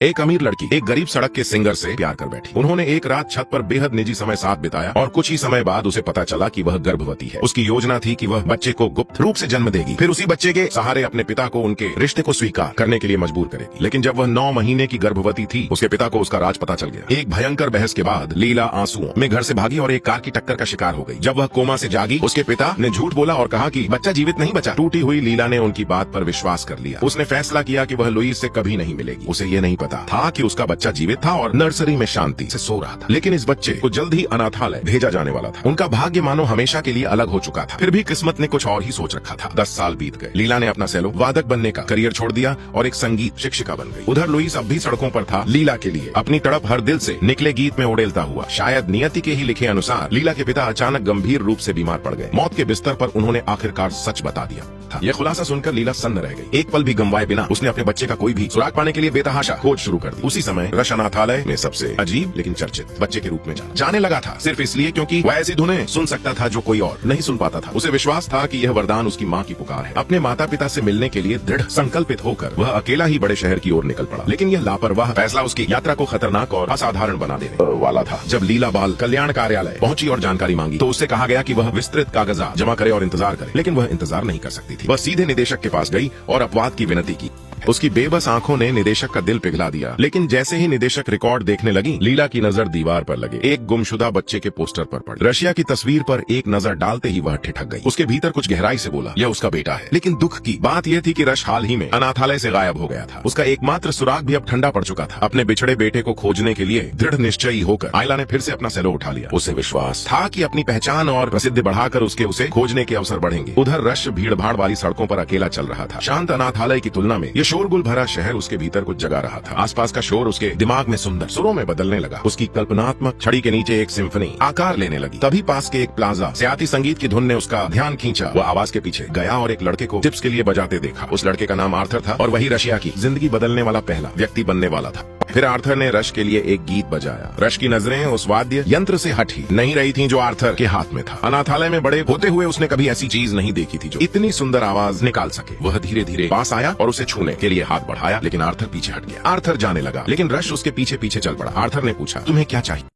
एक अमीर लड़की एक गरीब सड़क के सिंगर से प्यार कर बैठी। उन्होंने एक रात छत पर बेहद निजी समय साथ बिताया और कुछ ही समय बाद उसे पता चला कि वह गर्भवती है। उसकी योजना थी कि वह बच्चे को गुप्त रूप से जन्म देगी, फिर उसी बच्चे के सहारे अपने पिता को उनके रिश्ते को स्वीकार करने के लिए मजबूर करेगी। लेकिन जब वह 9 महीने की गर्भवती थी, उसके पिता को उसका राज पता चल गया। एक भयंकर बहस के बाद लीला आंसुओं में घर से भागी और एक कार की टक्कर का शिकार हो गई। जब वह कोमा से जागी, उसके पिता ने झूठ बोला और कहा कि बच्चा जीवित नहीं बचा। टूटी हुई लीला ने उनकी बात पर विश्वास कर लिया। उसने फैसला किया कि वह लुईस से कभी नहीं मिलेगी। उसे ये नहीं पता था कि उसका बच्चा जीवित था और नर्सरी में शांति से सो रहा था। लेकिन इस बच्चे को जल्द ही अनाथालय भेजा जाने वाला था। उनका भाग्य मानो हमेशा के लिए अलग हो चुका था। फिर भी किस्मत ने कुछ और ही सोच रखा था। 10 साल बीत गए। लीला ने अपना सेलो वादक बनने का करियर छोड़ दिया और एक संगीत शिक्षिका बन गई। उधर लुईस अब भी सड़कों पर था, लीला के लिए अपनी तड़प हर दिल से निकले गीत में उड़ेलता हुआ। शायद नियति के ही लिखे अनुसार लीला के पिता अचानक गंभीर रूप से बीमार पड़ गए। मौत के बिस्तर पर उन्होंने आखिरकार सच बता दिया था। यह खुलासा सुनकर लीला सन्न रह गई। एक पल भी गंवाए बिना उसने अपने बच्चे का कोई भी सुराग पाने के लिए बेतहाशा खोज शुरू कर दी। उसी समय रश अनाथालय में सबसे अजीब लेकिन चर्चित बच्चे के रूप में जाने लगा था, सिर्फ इसलिए क्योंकि वह ऐसी धुनें सुन सकता था जो कोई और नहीं सुन पाता था। उसे विश्वास था कि यह वरदान उसकी माँ की पुकार है। अपने माता पिता से मिलने के लिए दृढ़ संकल्पित होकर वह अकेला ही बड़े शहर की ओर निकल पड़ा। लेकिन यह लापरवाह फैसला उसकी यात्रा को खतरनाक और असाधारण बना देने वाला था। जब लीला बाल कल्याण कार्यालय पहुंची और जानकारी मांगी तो उससे कहा गया कि वह विस्तृत कागजात जमा करे और इंतजार करे। लेकिन वह इंतजार नहीं कर सकती थी। वह सीधे निदेशक के पास गई और अपवाद की विनती की। उसकी बेबस आंखों ने निदेशक का दिल पिघला दिया। लेकिन जैसे ही निदेशक रिकॉर्ड देखने लगी, लीला की नजर दीवार पर लगे एक गुमशुदा बच्चे के पोस्टर पर पड़ी। रशिया की तस्वीर पर एक नजर डालते ही वह ठिठक गई। उसके भीतर कुछ गहराई से बोला, यह उसका बेटा है। लेकिन दुख की बात यह थी कि रश हाल ही में अनाथालय से गायब हो गया था। उसका एकमात्र सुराग भी अब ठंडा पड़ चुका था। अपने बिछड़े बेटे को खोजने के लिए दृढ़ निश्चयी होकर आयला ने फिर से अपना सेलो उठा लिया। उसे विश्वास था कि अपनी पहचान और प्रसिद्धि बढ़ाकर उसे खोजने के अवसर बढ़ेंगे। उधर रश भीड़ भाड़ वाली सड़कों पर अकेला चल रहा था। शांत अनाथालय की तुलना में यह शोरगुल भरा शहर उसके भीतर कुछ जगा रहा था। आसपास का शोर उसके दिमाग में सुंदर सुरों में बदलने लगा। उसकी कल्पनात्मक छड़ी के नीचे एक सिम्फनी आकार लेने लगी। तभी पास के एक प्लाजा से आती संगीत की धुन ने उसका ध्यान खींचा। वह आवाज के पीछे गया और एक लड़के को टिप्स के लिए बजाते देखा। उस लड़के का नाम आर्थर था और वही रशिया की जिंदगी बदलने वाला पहला व्यक्ति बनने वाला था। फिर आर्थर ने रश के लिए एक गीत बजाया। रश की नजरें उस वाद्य यंत्र से हटी नहीं रही थीं जो आर्थर के हाथ में था। अनाथालय में बड़े होते हुए उसने कभी ऐसी चीज नहीं देखी थी जो इतनी सुंदर आवाज निकाल सके। वह धीरे धीरे पास आया और उसे छूने के लिए हाथ बढ़ाया, लेकिन आर्थर पीछे हट गया। आर्थर जाने लगा, लेकिन रश उसके पीछे पीछे चल पड़ा। आर्थर ने पूछा, तुम्हें क्या चाहिए?